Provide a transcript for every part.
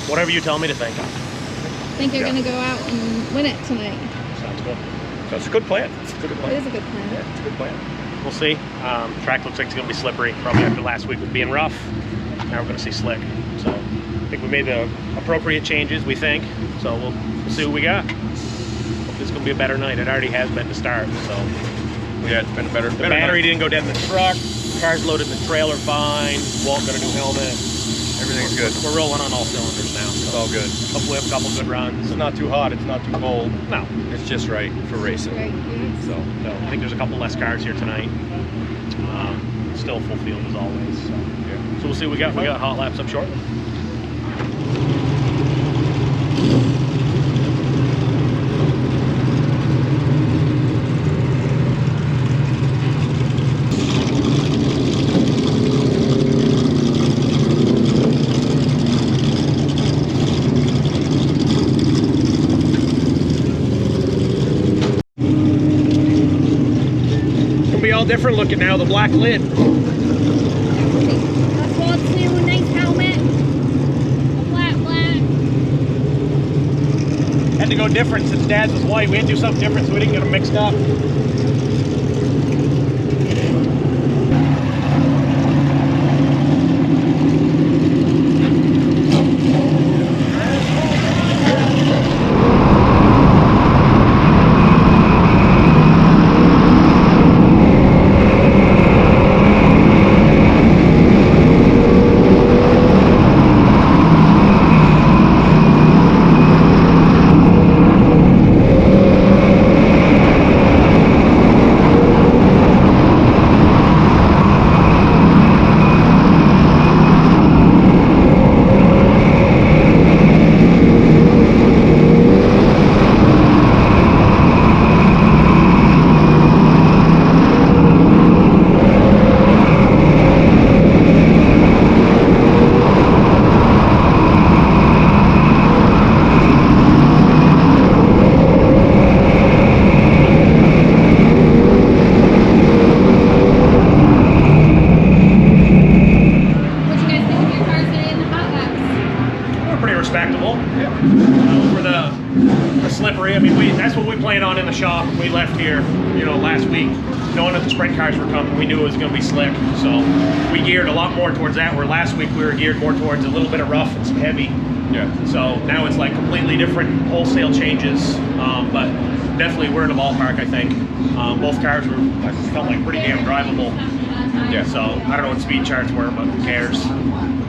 whatever you tell me to think of. I think you're going to go out and win it tonight. Sounds good. That's a good plan. It's a good plan. It is a good plan. Yeah, it's a good plan. We'll see. Track looks like it's going to be slippery, probably after last week with being rough. Now we're going to see slick. So I think we made the appropriate changes, we think. So we'll see what we got. Hope this is going to be a better night. It already has been to start. So Yeah, it's been a better. the battery didn't go dead in the truck. Car's loaded in the trailer fine. Walt got a new helmet. Everything's good. We're rolling on all cylinders now. It's So all good. hopefully we have a couple good runs. It's not too hot. It's not too cold. No. It's just right for racing. Right, yeah. So So I think there's a couple less cars here tonight. Still full field as always. So, yeah. so we'll see what we got. We got hot laps up shortly. All different looking now, the black lid. That's Walt's new nice helmet. A flat black. Had to go different since Dad's was white. We had to do something different so we didn't get them mixed up. Slippery. I mean, that's what we planned on in the shop when we left here, you know, last week. Knowing that the sprint cars were coming, we knew it was going to be slick. So we geared a lot more towards that, where last week we were geared more towards a little bit of rough and some heavy. Yeah. So now it's like completely different wholesale changes. But definitely we're in the ballpark, I think. Both cars were, I felt like, pretty damn drivable. Yeah. So I don't know what speed charts were, but who cares?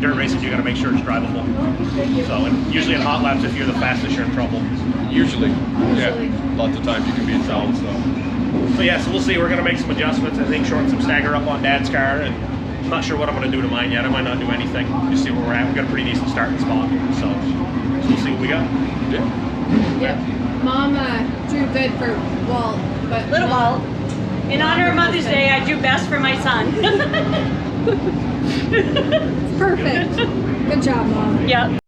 Dirt racing, you got to make sure it's drivable. So, and usually in hot laps, if you're the fastest, you're in trouble. Usually. Yeah. Lots of times you can be in trouble. So yeah, so we'll see. We're going to make some adjustments. I think shorten some stagger up on Dad's car, and I'm not sure what I'm going to do to mine yet. I might not do anything. Just see where we're at. We've got a pretty decent starting spot. So we'll see what we got. Yeah. Yep. Mom drew good for Walt, but Little Walt. In honor of Mother's Day, I do best for my son. Perfect. Good job, Mom. Yep.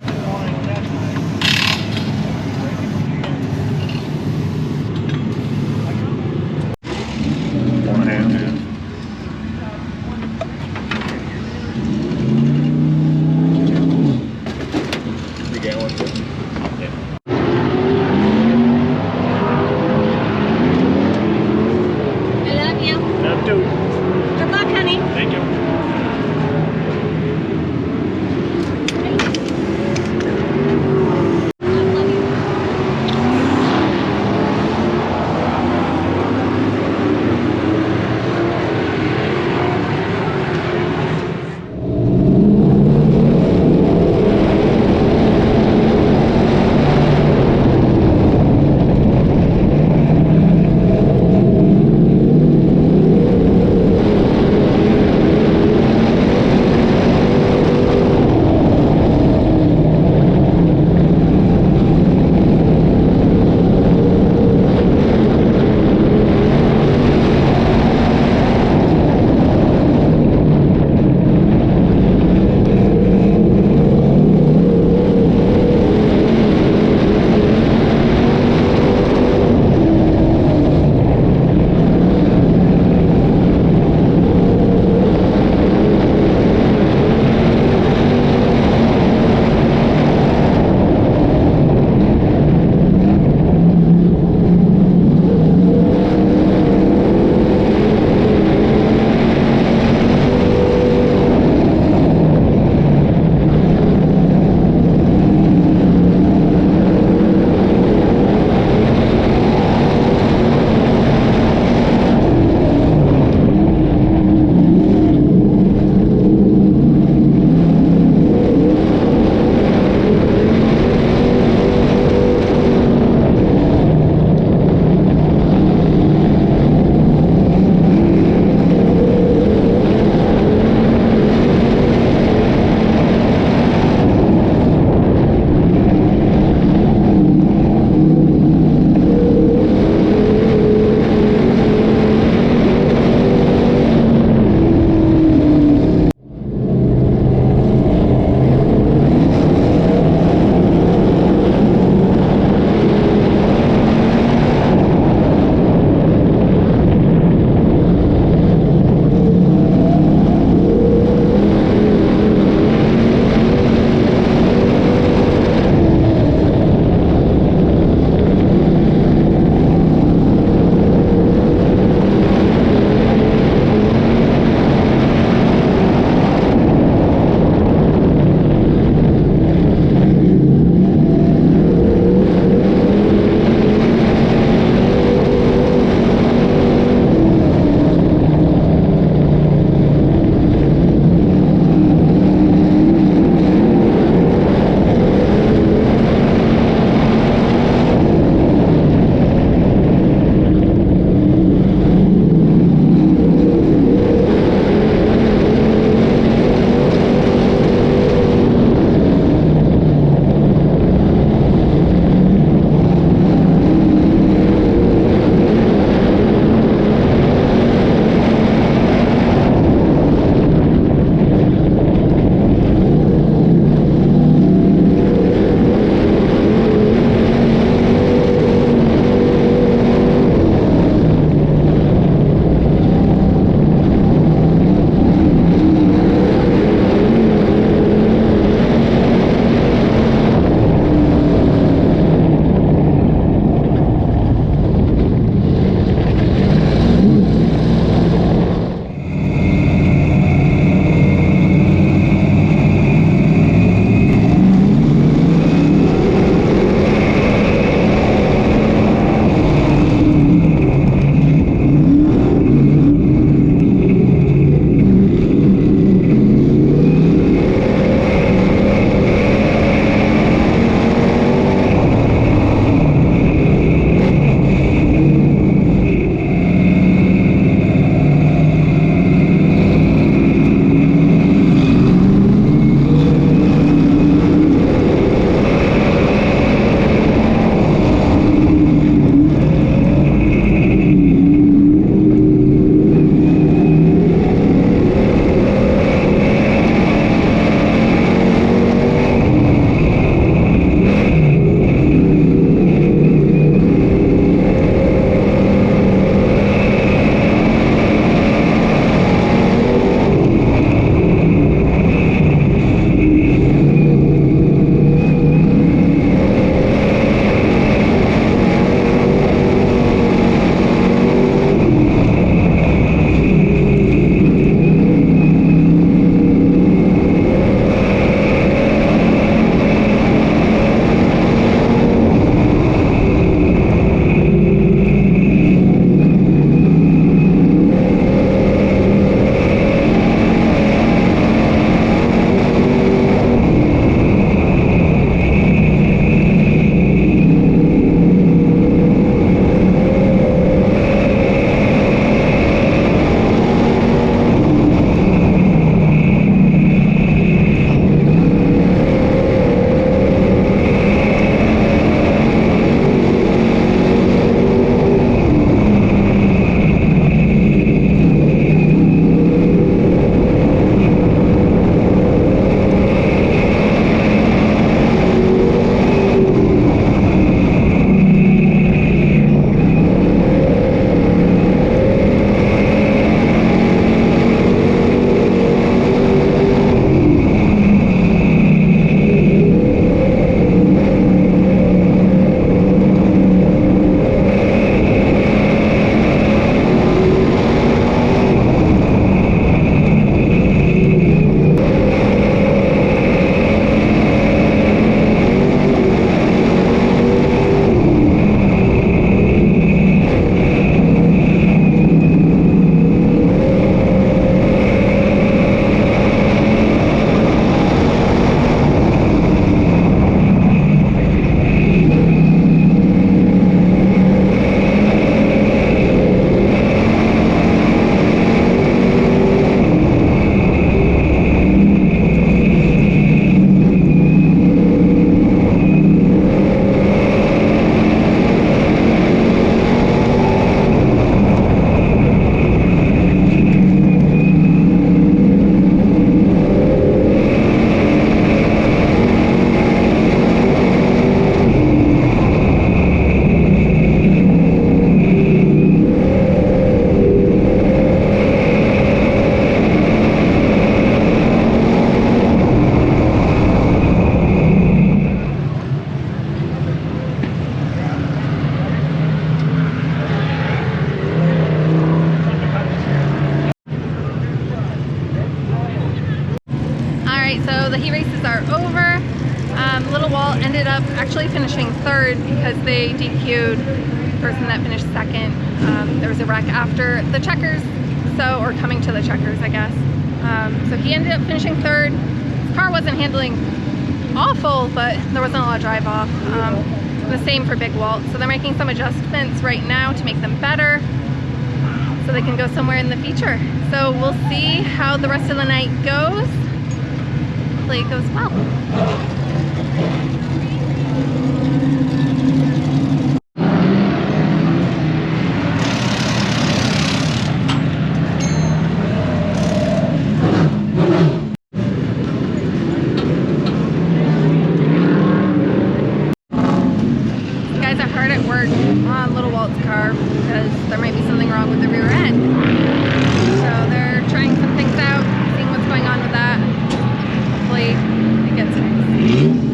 the heat races are over. Little Walt ended up actually finishing 3rd because they DQ'd the person that finished 2nd. There was a wreck after the checkers, or coming to the checkers, I guess. So he ended up finishing 3rd. His car wasn't handling awful, but there wasn't a lot of drive off. The same for Big Walt. So they're making some adjustments right now to make them better so they can go somewhere in the future. So we'll see how the rest of the night goes. Hopefully it goes well. On Little Walt's car because there might be something wrong with the rear end. So they're trying some things out, seeing what's going on with that. Hopefully it gets fixed.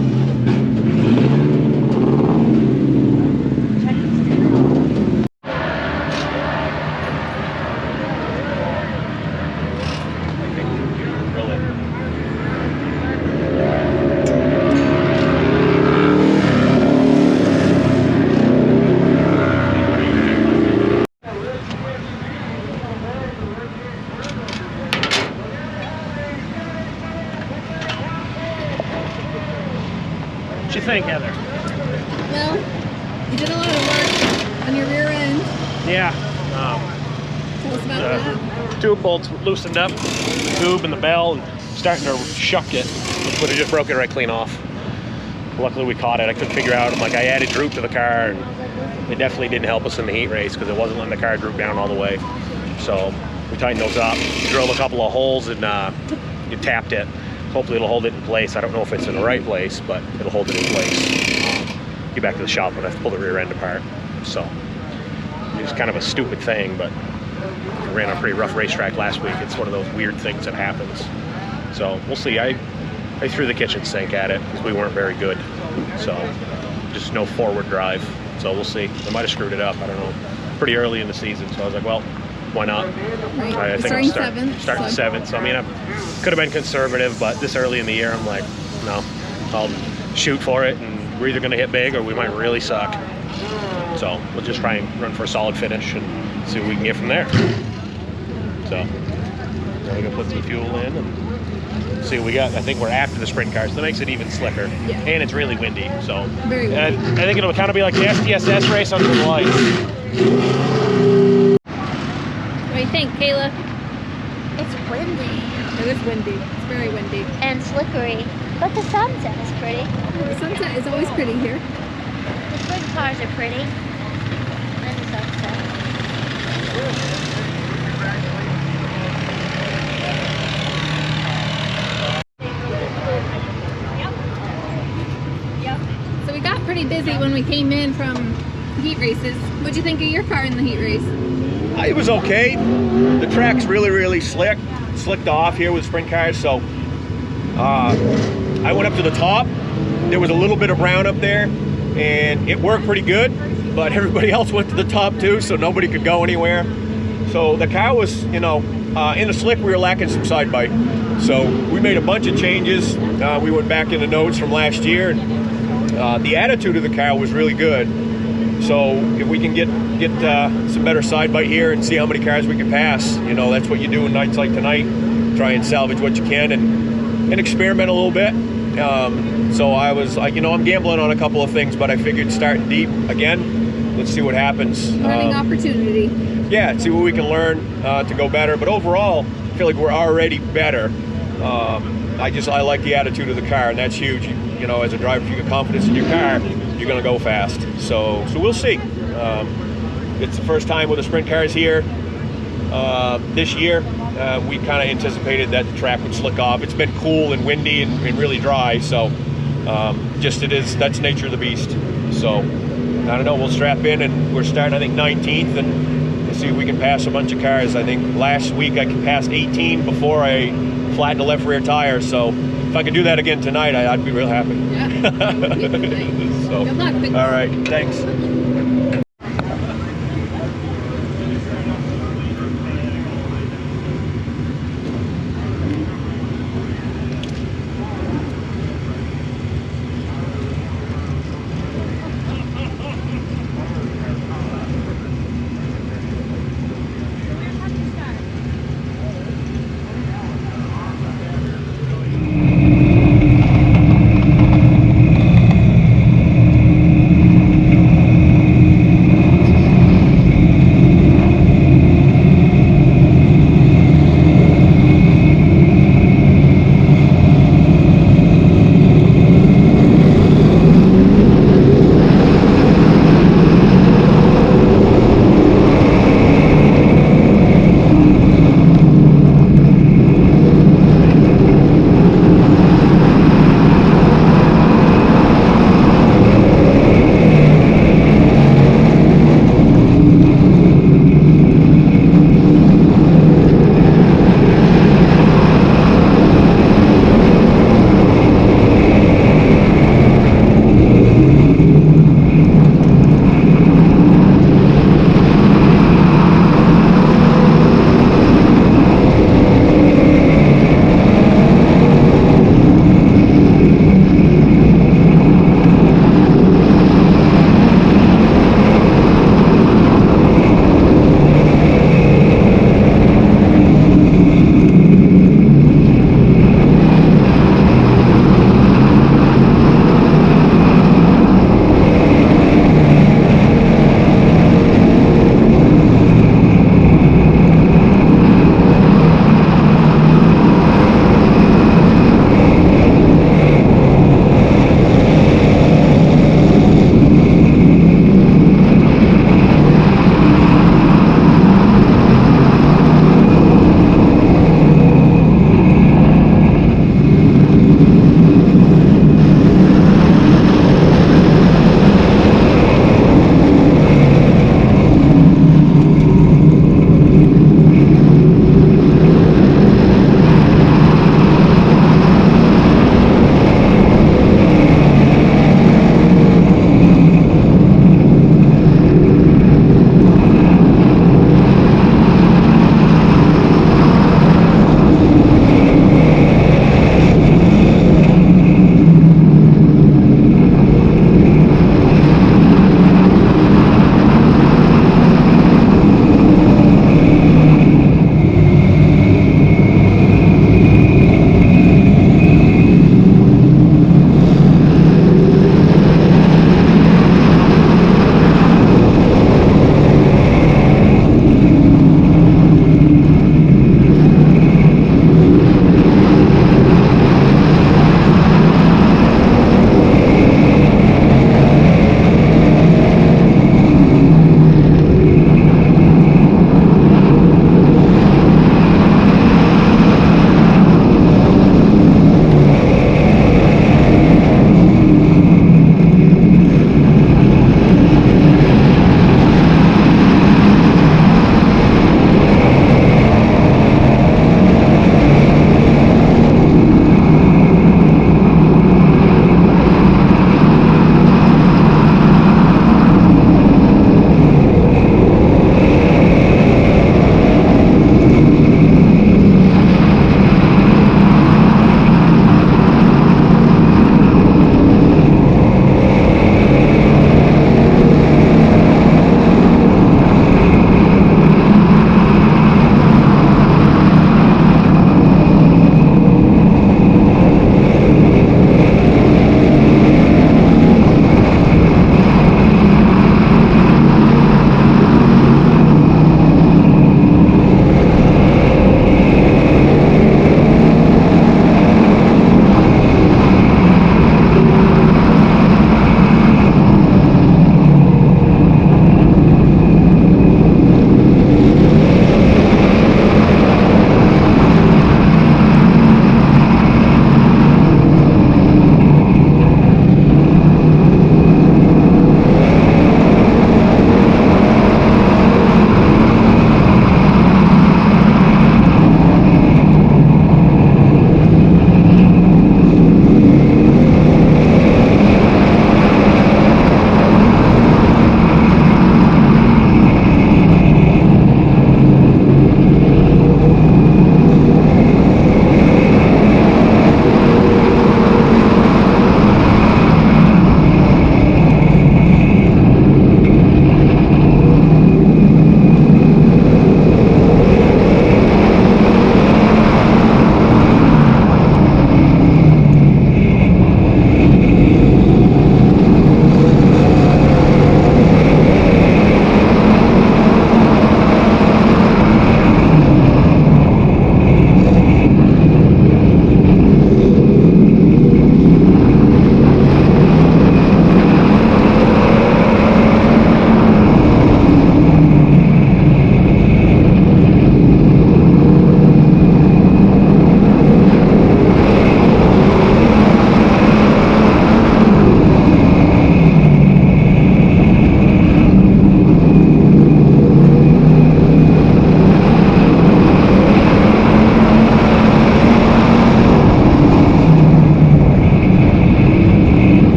What you think, Heather? Well, you did a lot of work on your rear end. Yeah. Tell us about that. Tube bolts loosened up, the tube and the bell, and starting to shuck it. Would have just broke it right clean off. Luckily we caught it. I couldn't figure out. I added droop to the car, and it definitely didn't help us in the heat race because it wasn't letting the car droop down all the way. So we tightened those up, drilled a couple of holes, and you tapped it. Hopefully it'll hold it in place. I don't know if it's in the right place, but it'll hold it in place. Get back to the shop when I have to pull the rear end apart. So it was kind of a stupid thing, but I ran on a pretty rough racetrack last week. It's one of those weird things that happens. So we'll see. I threw the kitchen sink at it because we weren't very good. So just no forward drive. So we'll see. I might have screwed it up. I don't know. Pretty early in the season, so I was like, well, why not? Right. I think Starting I'm starting 7th. So I mean, I could have been conservative, but this early in the year, I'm like, no, I'll shoot for it, and we're either going to hit big or we might really suck. So we'll just try and run for a solid finish and see what we can get from there. So now we're going to put some fuel in and see what we got. I think we're after the sprint cars, so that makes it even slicker. Yeah. And it's really windy, so Very windy. I think it'll kind of be like the STSS race under the lights. What do you think, Kayla? It's windy It is windy. It's very windy. and slickery, but the sunset is pretty. The sunset is always pretty here. The sprint cars are pretty. And the sunset. So we got pretty busy when we came in from heat races. What'd you think of your car in the heat race? It was okay. The track's really slicked off here with sprint cars, so I went up to the top. There was a little bit of brown up there, and it worked pretty good, but everybody else went to the top too, so nobody could go anywhere. So the car was, in the slick, we were lacking some side bite. So we made a bunch of changes. We went back in the notes from last year, and the attitude of the car was really good. So if we can get some better side bite here and see how many cars we can pass, that's what you do in nights like tonight. Try and salvage what you can and experiment a little bit. So I was like, I'm gambling on a couple of things, but I figured starting deep again, let's see what happens. Learning opportunity. Yeah, see what we can learn to go better. But overall, I feel like we're already better. I like the attitude of the car, and that's huge. As a driver, if you get confidence in your car, you're going to go fast. So we'll see. It's the first time with the sprint cars here this year. We kind of anticipated that the track would slick off. It's been cool and windy and really dry, so that's the nature of the beast. So I don't know, we'll strap in, and we're starting, I think, 19th, and we'll see if we can pass a bunch of cars. I think last week I passed 18 before I flattened the left rear tire, so if I could do that again tonight, I'd be real happy. Yeah. So, Good luck. Big all right, thanks.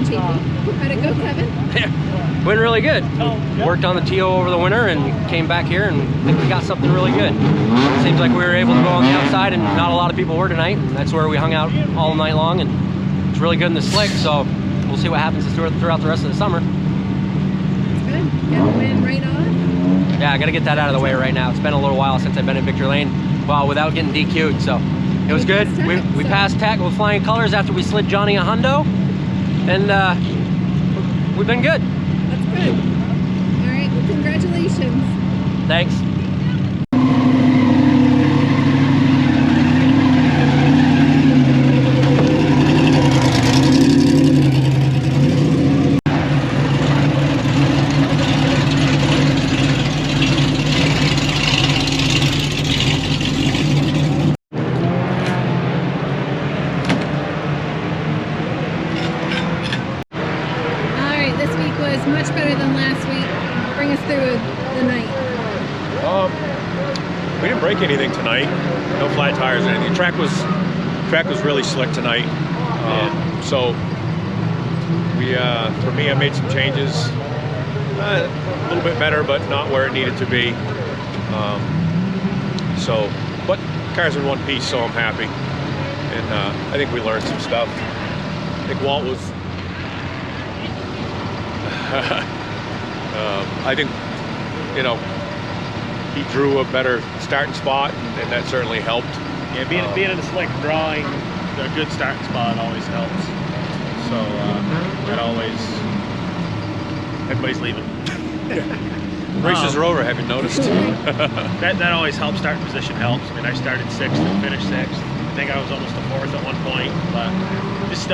Kevin Chafee. How'd it go, Kevin? Went really good. We worked on the TO over the winter and came back here and I think we got something really good. Seems like we were able to go on the outside and not a lot of people were tonight. And that's where we hung out all night long and it's really good in the slick. So we'll see what happens throughout the rest of the summer. That's good. Get a win right off. Yeah, I gotta get that out of the way right now. It's been a little while since I've been in Victory Lane, well, without getting DQ'd, so it was good. We passed tech with flying colors after we slid Johnny a hundo, and we've been good. That's good. All right, well, congratulations. Thanks. Much better than last week. Bring us through the night. We didn't break anything tonight. No flat tires or anything. Track was really slick tonight. So we, for me, I made some changes. A little bit better, but not where it needed to be. But cars in one piece, so I'm happy. And I think we learned some stuff. I think Walt was. I think, you know, he drew a better starting spot, and that certainly helped. Yeah, being in the slick, drawing a good starting spot always helps. So that always, everybody's leaving. Races are over, have you noticed? that always helps. Starting position helps. I mean, I started 6th and finished 6th. I think I was almost a 4th at one point, but just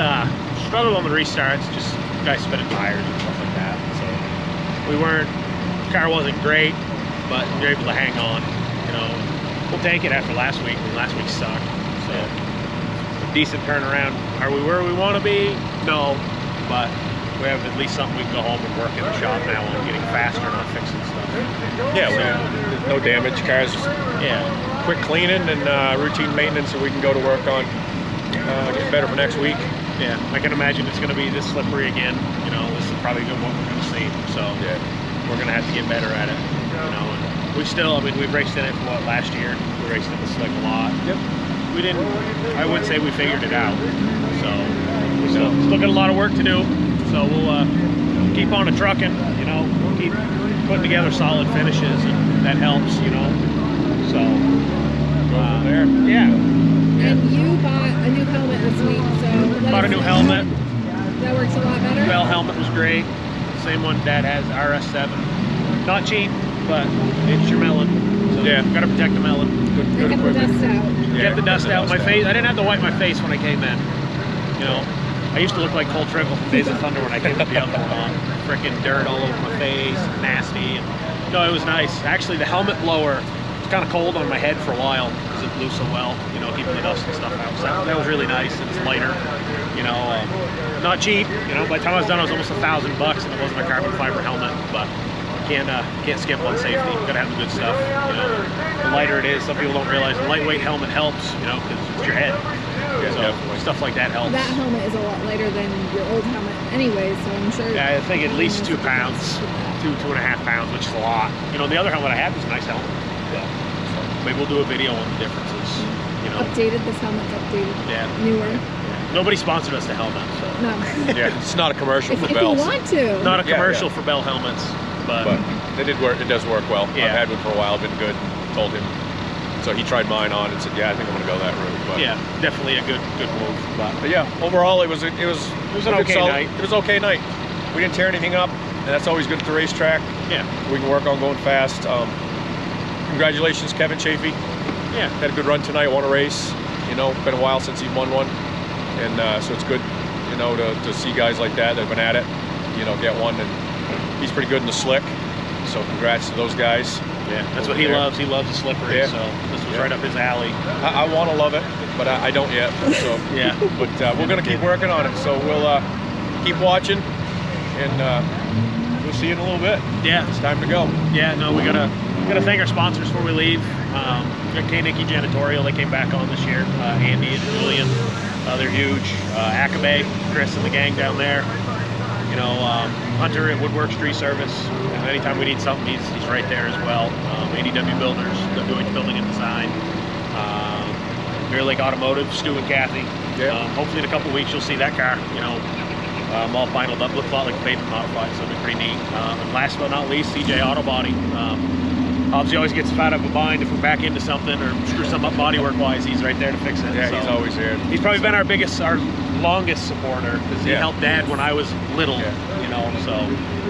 struggled on the restarts. Just guys spinning tires and stuff like that. So the car wasn't great, but we were able to hang on. You know, we'll take it after last week. Last week sucked. So a decent turnaround. Are we where we want to be? No, but we have at least something we can go home and work in the shop now on getting faster, not fixing stuff. Yeah, no damage. Cars, quick cleaning and routine maintenance, so we can go to work on getting better for next week. Yeah, I can imagine it's going to be this slippery again. You know, this is probably what we're going to see. So we're going to have to get better at it. You know, and we've raced in it for last year. We raced in the slick a lot. Yep. We didn't. I would say we figured it out. So we still got a lot of work to do. So we'll keep on a trucking. You know, we'll keep putting together solid finishes, and that helps. You know, so go from there. Yeah. And you bought a new helmet this week, so bought a new helmet. That works a lot better. Bell helmet was great. Same one Dad has, RS7. Not cheap, but it's your melon. So gotta protect the melon. Good Get the dust out. Get the dust out. My face. I didn't have to wipe my face when I came in. You know, I used to look like Cole Trickle from Days of Thunder when I came to the other one. Freaking dirt all over my face, nasty. And, no, it was nice. Actually, the helmet blower. It's kind of cold on my head for a while because it blew so well, you know, keeping the dust and stuff out. So that was really nice. It's lighter, you know, not cheap. You know, by the time I was done, it was almost $1,000, and it wasn't a carbon fiber helmet. But can't skip on safety. You gotta have the good stuff. You know, the lighter it is, some people don't realize the lightweight helmet helps. You know, because it's your head. So stuff like that helps. That helmet is a lot lighter than your old helmet, anyway. So I'm sure. Yeah, I think at least 2 pounds, 2.5 pounds, which is a lot. You know, the other helmet I had was a nice helmet. Maybe we'll do a video on the differences. You know, updated. This helmet's updated. Yeah. Newer. Yeah. Nobody sponsored us to helmet, so. No. Yeah, it's not a commercial for if bells. you want to. Not a commercial for Bell helmets, but it did work. It does work well. Yeah. I've had one for a while. Been good. Told him. So he tried mine on and said, "Yeah, I think I'm gonna go that route." But yeah, definitely a good move. But yeah, overall it was an okay night. It was an okay night. We didn't tear anything up, and that's always good at the racetrack. Yeah. We can work on going fast. Congratulations, Kevin Chafee. Yeah. Had a good run tonight, won a race. You know, been a while since he won one. And so it's good, you know, to see guys like that have been at it, you know, get one. And he's pretty good in the slick. So congrats to those guys. Yeah, that's what he loves. He loves the slippery, so this was right up his alley. I want to love it, but I don't yet. So yeah. But we're going to keep working on it. So we'll keep watching, and we'll see you in a little bit. Yeah. It's time to go. Yeah, no, we gotta thank our sponsors before we leave. We got K-Nicky Janitorial. They came back on this year. Andy and Julian, they're huge. Akabe, Chris and the gang down there. You know, Hunter at Woodworks Tree Service. Anytime we need something, he's right there as well. ADW Builders, WH Building and Design. Bear Lake Automotive, Stu and Kathy. Yeah. Hopefully in a couple weeks you'll see that car, you know, all finaled up. Looks a lot like Pavement modified, so it'll be pretty neat. And last but not least, CJ Auto Body. Obviously always gets out of a bind if we're back into something or screw something up bodywork wise. He's right there to fix it. Yeah, so he's always there. He's probably been our longest supporter because he helped Dad when I was little. You know, so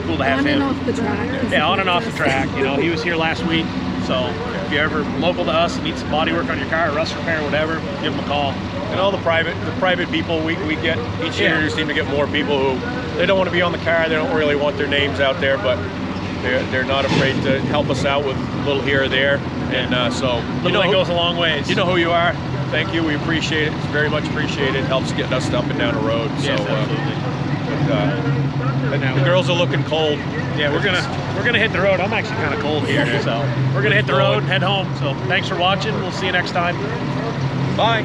cool to have On him. and off the track. Yeah, on and off the track. You know, he was here last week. So if you're ever local to us and need some body work on your car, rust repair, whatever, give him a call. And all the private people we get each year, you seem to get more people who they don't want to be on the car. They don't really want their names out there, but they're not afraid to help us out with a little here or there. And so you know, it goes a long ways. You know who you are. Thank you. We appreciate it. It's very much appreciated. It helps getting us up and down the road. Yes, so absolutely. The girls are looking cold. Yeah, we're gonna hit the road. I'm actually kind of cold here, so we're gonna hit the road and head home. So thanks for watching. We'll see you next time. Bye.